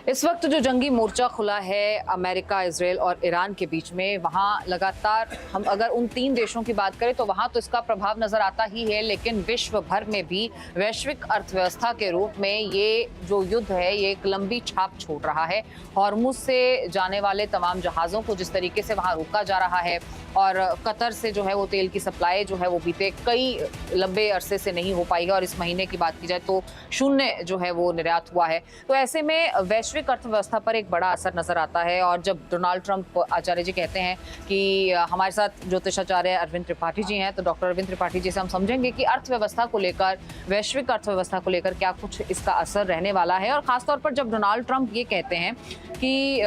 इस वक्त जो जंगी मोर्चा खुला है अमेरिका, इजराइल और ईरान के बीच में, वहाँ लगातार हम अगर उन तीन देशों की बात करें तो वहाँ तो इसका प्रभाव नजर आता ही है, लेकिन विश्व भर में भी वैश्विक अर्थव्यवस्था के रूप में ये जो युद्ध है ये एक लंबी छाप छोड़ रहा है। हॉर्मुज से जाने वाले तमाम जहाज़ों को जिस तरीके से वहाँ रोका जा रहा है और कतर से जो है वो तेल की सप्लाई जो है वो बीते कई लंबे अरसे से नहीं हो पाई है और इस महीने की बात की जाए तो शून्य जो है वो निर्यात हुआ है। तो ऐसे में वैश्विक अर्थव्यवस्था पर एक बड़ा असर नजर आता है। और जब डोनाल्ड ट्रंप आचार्य जी कहते हैं कि हमारे साथ ज्योतिषाचार्य अरविंद त्रिपाठी जी हैं, तो डॉक्टर अरविंद त्रिपाठी जी से हम समझेंगे कि अर्थव्यवस्था को लेकर, वैश्विक अर्थव्यवस्था को लेकर क्या कुछ इसका असर रहने वाला है। और खासतौर पर जब डोनाल्ड ट्रंप ये कहते हैं कि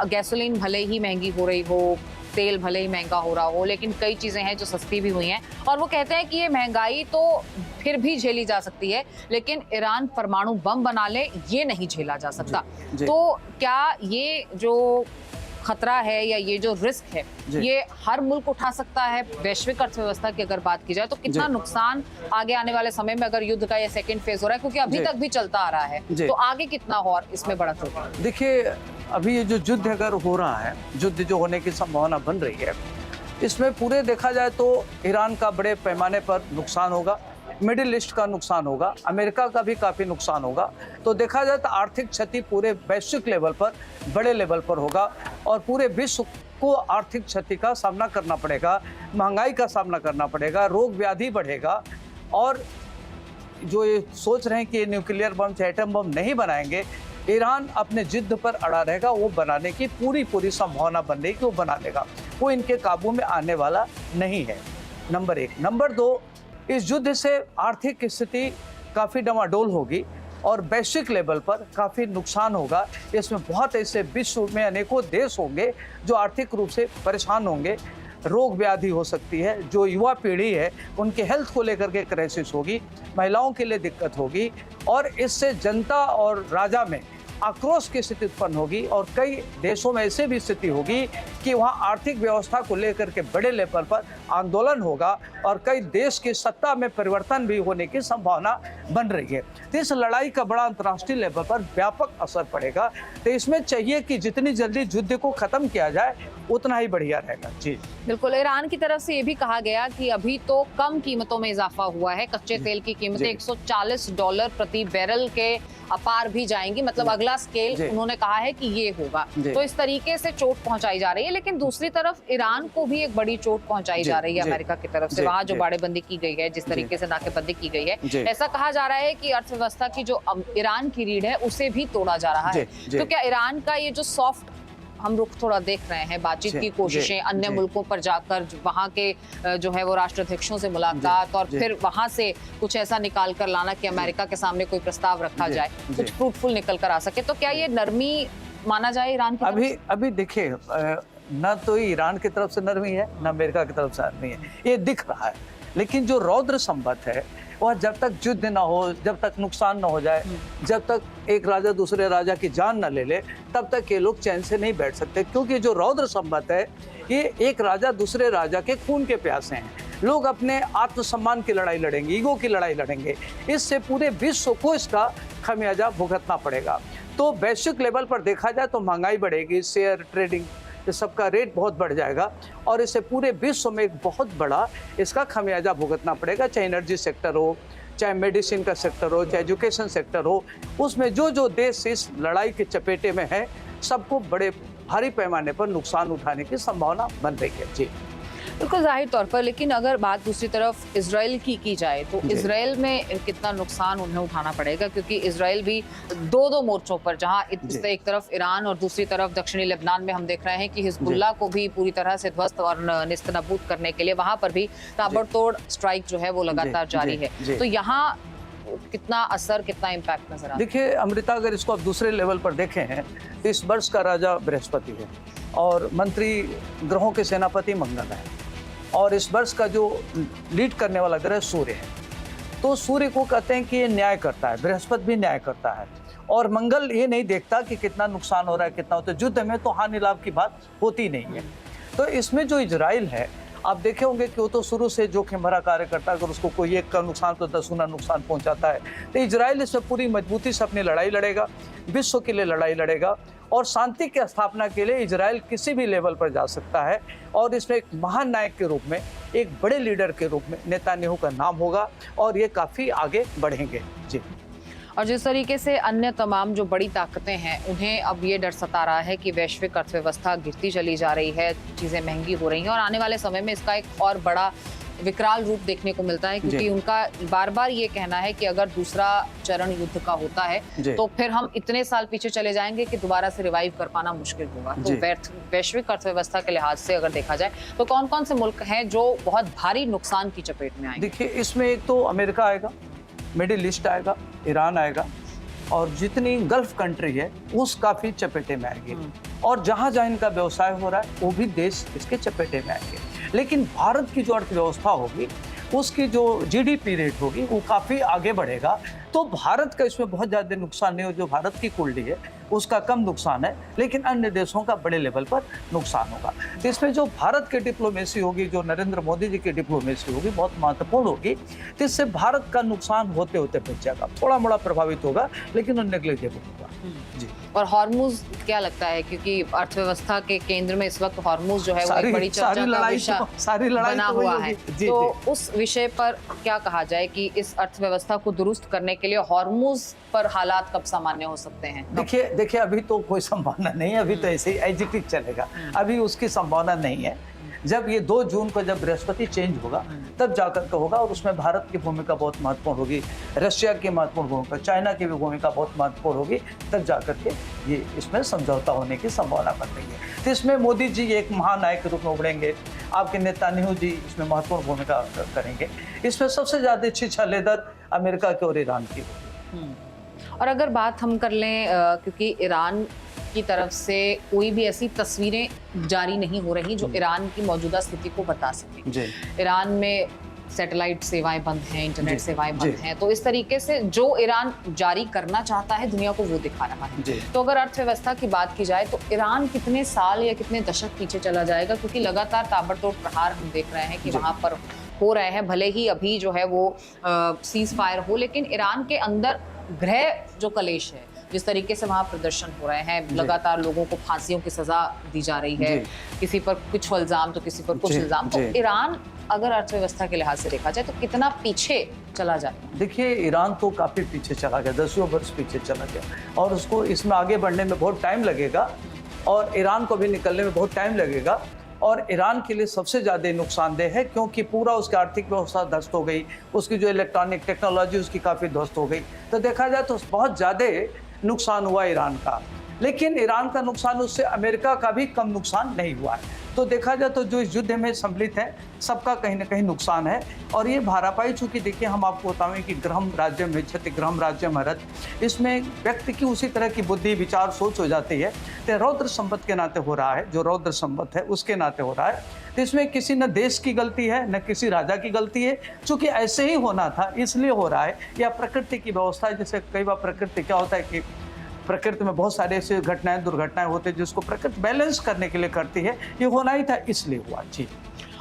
गैसोलीन भले ही महंगी हो रही हो, तेल भले ही महंगा हो रहा हो, लेकिन कई चीज़ें हैं जो सस्ती भी हुई हैं, और वो कहते हैं कि ये महंगाई तो फिर भी झेली जा सकती है, लेकिन ईरान परमाणु बम बना ले ये नहीं झेला जा सकता। जी। तो क्या ये जो खतरा है या ये जो रिस्क है ये हर मुल्क उठा सकता है? वैश्विक अर्थव्यवस्था की अगर बात की जाए तो कितना नुकसान आगे आने वाले समय में, अगर युद्ध का ये सेकंड फेज हो रहा है, क्योंकि अभी तक भी चलता आ रहा है, तो आगे कितना और इसमें बढ़त होगी? देखिए, अभी ये जो युद्ध अगर हो रहा है, युद्ध जो होने की संभावना बन रही है, इसमें पूरे देखा जाए तो ईरान का बड़े पैमाने पर नुकसान होगा, मिडिल ईस्ट का नुकसान होगा, अमेरिका का भी काफ़ी नुकसान होगा। तो देखा जाए तो आर्थिक क्षति पूरे वैश्विक लेवल पर, बड़े लेवल पर होगा और पूरे विश्व को आर्थिक क्षति का सामना करना पड़ेगा, महंगाई का सामना करना पड़ेगा, रोग व्याधि बढ़ेगा। और जो ये सोच रहे हैं कि न्यूक्लियर बम चाहे एटम बम नहीं बनाएंगे, ईरान अपने जिद पर अड़ा रहेगा, वो बनाने की पूरी संभावना बन रही कि वो बना लेगा, वो इनके काबू में आने वाला नहीं है। नंबर एक। नंबर दो, इस युद्ध से आर्थिक स्थिति काफ़ी डमाडोल होगी और वैश्विक लेवल पर काफ़ी नुकसान होगा। इसमें बहुत ऐसे विश्व में अनेकों देश होंगे जो आर्थिक रूप से परेशान होंगे, रोग व्याधि हो सकती है, जो युवा पीढ़ी है उनके हेल्थ को लेकर के क्राइसिस होगी, महिलाओं के लिए दिक्कत होगी और इससे जनता और राजा में आक्रोश की स्थिति उत्पन्न होगी। और कई देशों में ऐसे भी स्थिति होगी कि वहाँ आर्थिक व्यवस्था को लेकर के बड़े लेवल पर आंदोलन होगा और कई देश की सत्ता में परिवर्तन भी होने की संभावना बन रही है। तो इस लड़ाई का बड़ा अंतर्राष्ट्रीय लेवल पर व्यापक असर पड़ेगा। तो इसमें चाहिए कि जितनी जल्दी युद्ध को खत्म किया जाए उतना ही बढ़िया रहेगा। जी बिल्कुल। ईरान की तरफ से ये भी कहा गया कि अभी तो कम कीमतों में इजाफा हुआ है, कच्चे तेल की कीमतें $140 प्रति बैरल के अपार भी जाएंगी, मतलब अगला स्केल उन्होंने कहा है कि ये होगा। तो इस तरीके से चोट पहुंचाई जा रही है, लेकिन दूसरी तरफ ईरान को भी एक बड़ी चोट पहुंचाई जा रही है अमेरिका की तरफ से। वहां जो बाड़ेबंदी की गई है, जिस तरीके से नाकेबंदी की गई है, ऐसा कहा जा रहा है कि अर्थव्यवस्था की जो ईरान की रीढ़ है उसे भी तोड़ा जा रहा है। तो क्या ईरान का ये जो सॉफ्ट हम रुख थोड़ा देख रहे हैं, बातचीत की कोशिशें, अन्य मुल्कों पर जाकर वहाँ के जो है वो राष्ट्राध्यक्षों से मुलाकात और फिर वहाँ से कुछ ऐसा निकाल कर लाना कि अमेरिका के सामने कोई प्रस्ताव रखा जाए, कुछ फ्रूटफुल निकल कर आ सके, तो क्या ये नरमी माना जाए ईरान की तरफ से? अभी देखिए, न तो ईरान की तरफ से नरमी है, न अमेरिका की तरफ से नरमी है, ये दिख रहा है। लेकिन जो रौद्र संबंध है वह जब तक युद्ध ना हो, जब तक नुकसान ना हो जाए, जब तक एक राजा दूसरे राजा की जान न ले ले, तब तक ये लोग चैन से नहीं बैठ सकते। क्योंकि जो रौद्र संबंध है ये एक राजा दूसरे राजा के खून के प्यासे हैं। लोग अपने आत्मसम्मान की लड़ाई लड़ेंगे, ईगो की लड़ाई लड़ेंगे, इससे पूरे विश्व को इसका खमियाजा भुगतना पड़ेगा। तो वैश्विक लेवल पर देखा जाए तो महंगाई बढ़ेगी, शेयर ट्रेडिंग ये सबका रेट बहुत बढ़ जाएगा और इससे पूरे विश्व में एक बहुत बड़ा इसका खमियाजा भुगतना पड़ेगा। चाहे एनर्जी सेक्टर हो, चाहे मेडिसिन का सेक्टर हो, चाहे एजुकेशन सेक्टर हो, उसमें जो देश इस लड़ाई के चपेटे में है सबको बड़े भारी पैमाने पर नुकसान उठाने की संभावना बन रही है। जी बिल्कुल, जाहिर तौर पर। लेकिन अगर बात दूसरी तरफ इजराइल की जाए तो इजराइल में कितना नुकसान उन्हें उठाना पड़ेगा, क्योंकि इजराइल भी दो मोर्चों पर, जहां एक तरफ ईरान और दूसरी तरफ दक्षिणी लेबनान में हम देख रहे हैं कि हिजबुल्लाह को भी पूरी तरह से ध्वस्त और निस्तनाबूद करने के लिए वहां पर भी ताबड़तोड़ स्ट्राइक जो है वो लगातार जारी है। तो यहाँ कितना असर, कितना इम्पैक्ट नजर आता है? देखिए अमृता, अगर इसको आप दूसरे लेवल पर देखें हैं तो इस वर्ष का राजा बृहस्पति है और मंत्री ग्रहों के सेनापति मंगल है और इस वर्ष का जो लीड करने वाला ग्रह सूर्य है। तो सूर्य को कहते हैं कि ये न्याय करता है, बृहस्पति भी न्याय करता है और मंगल ये नहीं देखता कि कितना नुकसान हो रहा है, कितना होता है। युद्ध में तो हानि लाभ की बात होती नहीं है। तो इसमें जो इजराइल है आप देखे होंगे कि वो तो शुरू से जोखिम भरा कार्य करता है, अगर उसको कोई एक का नुकसान तो 10 गुना नुकसान पहुंचाता है। तो इजराइल इसमें पूरी मजबूती से अपनी लड़ाई लड़ेगा, विश्व के लिए लड़ाई लड़ेगा और शांति की स्थापना के लिए इजराइल किसी भी लेवल पर जा सकता है। और इसमें एक महान नायक के रूप में, एक बड़े लीडर के रूप में नेतन्याहू का नाम होगा और ये काफ़ी आगे बढ़ेंगे। जी। और जिस तरीके से अन्य तमाम जो बड़ी ताकतें हैं, उन्हें अब ये डर सता रहा है कि वैश्विक अर्थव्यवस्था गिरती चली जा रही है, चीज़ें महंगी हो रही हैं और आने वाले समय में इसका एक और बड़ा विकराल रूप देखने को मिलता है, क्योंकि उनका बार बार ये कहना है कि अगर दूसरा चरण युद्ध का होता है तो फिर हम इतने साल पीछे चले जाएंगे कि दोबारा से रिवाइव कर पाना मुश्किल होगा। तो वैश्विक अर्थव्यवस्था के लिहाज से अगर देखा जाए तो कौन कौन से मुल्क हैं जो बहुत भारी नुकसान की चपेट में आएंगे? देखिए, इसमें एक तो अमेरिका आएगा, मिडिल ईस्ट आएगा, ईरान आएगा और जितनी गल्फ कंट्री है उस काफ़ी चपेटे में आएगी। और जहाँ जहाँ इनका व्यवसाय हो रहा है वो भी देश इसके चपेटे में आएंगे। लेकिन भारत की जो अर्थव्यवस्था होगी, उसकी जो जीडीपी रेट होगी वो काफ़ी आगे बढ़ेगा। तो भारत का इसमें बहुत ज़्यादा नुकसान नहीं हो, जो भारत की कुंडली है उसका कम नुकसान है, लेकिन अन्य देशों का बड़े लेवल पर नुकसान होगा। तो इसमें जो भारत की डिप्लोमेसी होगी, जो नरेंद्र मोदी जी की डिप्लोमेसी होगी, बहुत महत्वपूर्ण होगी। तो इससे भारत का नुकसान होते होते बच जाएगा, थोड़ा मोड़ा प्रभावित होगा लेकिन वो नेग्लिजिबल होगा। जी। और हॉर्मुज क्या लगता है, क्योंकि अर्थव्यवस्था के केंद्र में इस वक्त हॉर्मुज जो है वो एक बड़ी चर्चा का विषय बना हुआ है। तो उस विषय पर क्या कहा जाए कि इस अर्थव्यवस्था को दुरुस्त करने के लिए हॉर्मुज पर हालात कब सामान्य हो सकते हैं? देखिए अभी तो कोई संभावना नहीं है, अभी तो ऐसे ही एज इट इज चलेगा, अभी उसकी संभावना नहीं है। जब ये 2 जून को जब बृहस्पति चेंज होगा तब जाकर के होगा और उसमें भारत की भूमिका बहुत महत्वपूर्ण होगी, रशिया की महत्वपूर्ण भूमिका, चाइना की भी भूमिका बहुत महत्वपूर्ण होगी, तब जाकर के ये इसमें समझौता होने की संभावना बन रही है। तो इसमें मोदी जी एक महानायक के रूप में उभरेंगे, आपके नेतन्याहू जी इसमें महत्वपूर्ण भूमिका करेंगे। इसमें सबसे ज़्यादा छीछा-लेदर अमेरिका की और ईरान की होगी। और अगर बात हम कर लें, क्योंकि ईरान की तरफ से कोई भी ऐसी तस्वीरें जारी नहीं हो रही जो ईरान की मौजूदा स्थिति को बता सके। ईरान में सैटेलाइट सेवाएं बंद हैं, इंटरनेट सेवाएं बंद हैं, तो इस तरीके से जो ईरान जारी करना चाहता है दुनिया को वो दिखा रहा है। तो अगर अर्थव्यवस्था की बात की जाए तो ईरान कितने साल या कितने दशक पीछे चला जाएगा, क्योंकि लगातार ताबड़तोड़ प्रहार हम देख रहे हैं कि वहां पर हो रहे हैं। भले ही अभी जो है वो सीज फायर हो, लेकिन ईरान के अंदर गृह जो कलेश है, जिस तरीके से वहाँ प्रदर्शन हो रहे हैं, लगातार लोगों को फांसियों की सजा दी जा रही है, किसी पर कुछ इल्जाम तो किसी पर कुछ इल्जाम। तो ईरान अगर अर्थव्यवस्था के लिहाज से देखा जाए तो कितना पीछे चला जाए? देखिए, ईरान तो काफ़ी पीछे चला गया, 10 वर्ष पीछे चला गया और उसको इसमें आगे बढ़ने में बहुत टाइम लगेगा और ईरान को भी निकलने में बहुत टाइम लगेगा। और ईरान के लिए सबसे ज़्यादा नुकसानदेह है, क्योंकि पूरा उसकी आर्थिक व्यवस्था ध्वस्त हो गई, उसकी जो इलेक्ट्रॉनिक टेक्नोलॉजी उसकी काफ़ी ध्वस्त हो गई। तो देखा जाए तो बहुत ज़्यादा नुकसान हुआ ईरान का, लेकिन ईरान का नुकसान उससे अमेरिका का भी कम नुकसान नहीं हुआ है। तो देखा जाए तो जो इस युद्ध में सम्मिलित है सबका कहीं ना कहीं नुकसान है। और ये भारापाई, चूँकि देखिए हम आपको बताएं कि ग्रहम राज्य में क्षति ग्रहम राज्य में रथ, इसमें व्यक्ति की उसी तरह की बुद्धि विचार सोच हो जाती है। तो रौद्र संपत्ति के नाते हो रहा है, जो रौद्र संपत्ति है उसके नाते हो रहा है। तो इसमें किसी न देश की गलती है न किसी राजा की गलती है, चूँकि ऐसे ही होना था इसलिए हो रहा है, या प्रकृति की व्यवस्था है। जैसे कई बार प्रकृति क्या होता है कि प्रकृति में बहुत सारे ऐसे घटनाएं दुर्घटनाएं होती है जिसको प्रकृति बैलेंस करने के लिए करती है, ये होना ही था इसलिए हुआ। जी।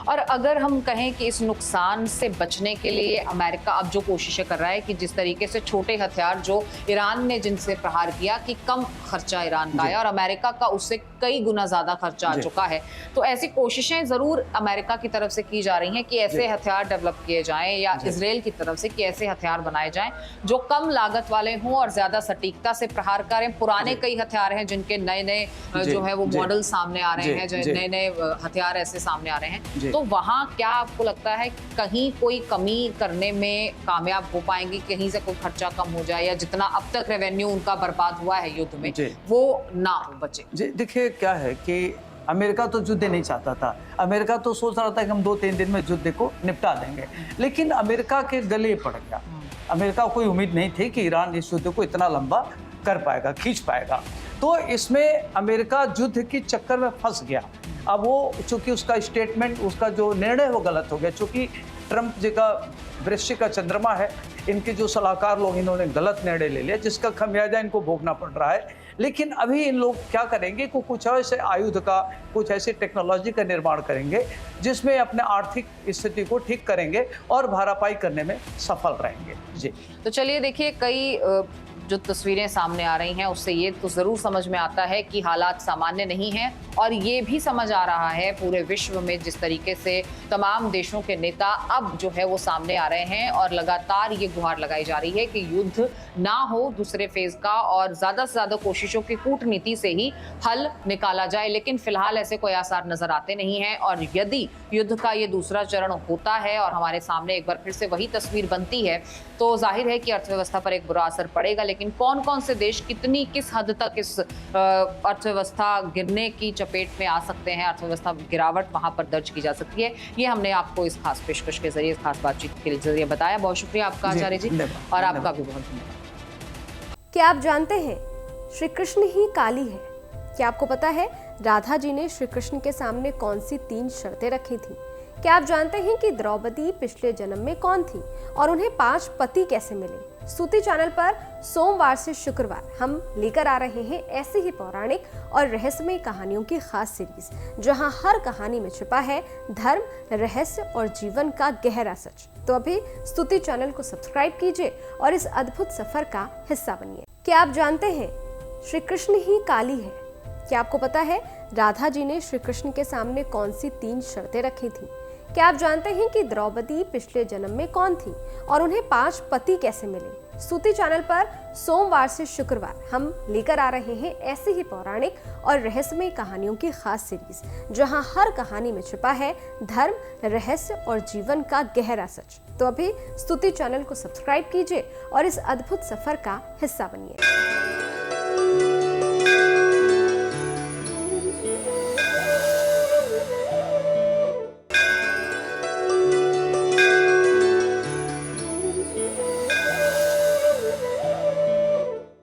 और अगर हम कहें कि इस नुकसान से बचने के लिए अमेरिका अब जो कोशिशें कर रहा है कि जिस तरीके से छोटे हथियार जो ईरान ने जिनसे प्रहार किया कि कम खर्चा ईरान का है और अमेरिका का उससे कई गुना ज्यादा खर्चा आ चुका है, तो ऐसी कोशिशें जरूर अमेरिका की तरफ से की जा रही हैं कि ऐसे हथियार डेवलप किए जाएं, या इजराइल की तरफ से कि ऐसे हथियार बनाए जाएं जो कम लागत वाले हों और ज्यादा सटीकता से प्रहार करें। पुराने कई हथियार हैं जिनके नए नए जो है वो मॉडल सामने आ रहे हैं, जो नए नए हथियार ऐसे सामने आ रहे हैं। तो वहाँ क्या आपको लगता है कहीं कोई कमी करने में कामयाब हो पाएंगी, कहीं से कोई खर्चा कम हो जाए, या जितना अब तक रेवेन्यू उनका बर्बाद हुआ है युद्ध में वो ना हो बचे? देखिए, क्या है कि अमेरिका तो युद्ध नहीं चाहता था। अमेरिका तो सोच रहा था कि हम 2-3 दिन में युद्ध को निपटा देंगे, लेकिन अमेरिका के गले पड़ गया। अमेरिका को कोई उम्मीद नहीं थी कि ईरान इस युद्ध को इतना लंबा कर पाएगा, खींच पाएगा। तो इसमें अमेरिका युद्ध के चक्कर में फंस गया। अब वो चूंकि उसका स्टेटमेंट, उसका जो निर्णय वो गलत हो गया, चूंकि ट्रंप जी का वृश्चिक का चंद्रमा है, इनके जो सलाहकार लोग इन्होंने गलत निर्णय ले लिया, जिसका खमियाजा इनको भोगना पड़ रहा है। लेकिन अभी इन लोग क्या करेंगे कि कुछ ऐसे आयुध का, कुछ ऐसी टेक्नोलॉजी का निर्माण करेंगे जिसमें अपने आर्थिक स्थिति को ठीक करेंगे और भारापाई करने में सफल रहेंगे। जी, तो चलिए देखिए, कई जो तस्वीरें सामने आ रही हैं उससे ये तो ज़रूर समझ में आता है कि हालात सामान्य नहीं हैं, और ये भी समझ आ रहा है पूरे विश्व में जिस तरीके से तमाम देशों के नेता अब जो है वो सामने आ रहे हैं और लगातार ये गुहार लगाई जा रही है कि युद्ध ना हो दूसरे फेज का, और ज़्यादा से ज़्यादा कोशिशों की कूटनीति से ही हल निकाला जाए। लेकिन फिलहाल ऐसे कोई आसार नजर आते नहीं हैं, और यदि युद्ध का ये दूसरा चरण होता है और हमारे सामने एक बार फिर से वही तस्वीर बनती है, तो जाहिर है कि अर्थव्यवस्था पर एक बुरा असर पड़ेगा। लेकिन कौन कौन से देश किस हद तक इस अर्थव्यवस्था गिरने की चपेट में आ सकते हैं, अर्थव्यवस्था गिरावट वहां पर दर्ज की जा सकती है, ये हमने आपको इस खास पेशकश के जरिए, इस खास बातचीत के जरिए बताया। बहुत शुक्रिया आपका आचार्य जी, और आपका भी बहुत धन्यवाद। क्या आप जानते हैं श्री कृष्ण ही काली है? क्या आपको पता है राधा जी ने श्री कृष्ण के सामने कौन सी 3 शर्तें रखी थी? क्या आप जानते हैं कि द्रौपदी पिछले जन्म में कौन थी और उन्हें 5 पति कैसे मिले? सूती चैनल पर सोमवार से शुक्रवार हम लेकर आ रहे हैं ऐसी ही पौराणिक और रहस्यमय कहानियों की खास सीरीज, जहां हर कहानी में छिपा है धर्म, रहस्य और जीवन का गहरा सच। तो अभी स्तुति चैनल को सब्सक्राइब कीजिए और इस अद्भुत सफर का हिस्सा बनिए। क्या आप जानते हैं श्री कृष्ण ही काली है? क्या आपको पता है राधा जी ने श्री कृष्ण के सामने कौन सी 3 शर्तें रखी थी? क्या आप जानते हैं कि द्रौपदी पिछले जन्म में कौन थी और उन्हें 5 पति कैसे मिले? सूती चैनल पर सोमवार से शुक्रवार हम लेकर आ रहे हैं ऐसी ही पौराणिक और रहस्यमय कहानियों की खास सीरीज, जहां हर कहानी में छिपा है धर्म, रहस्य और जीवन का गहरा सच। तो अभी स्तुति चैनल को सब्सक्राइब कीजिए और इस अद्भुत सफर का हिस्सा बनिए।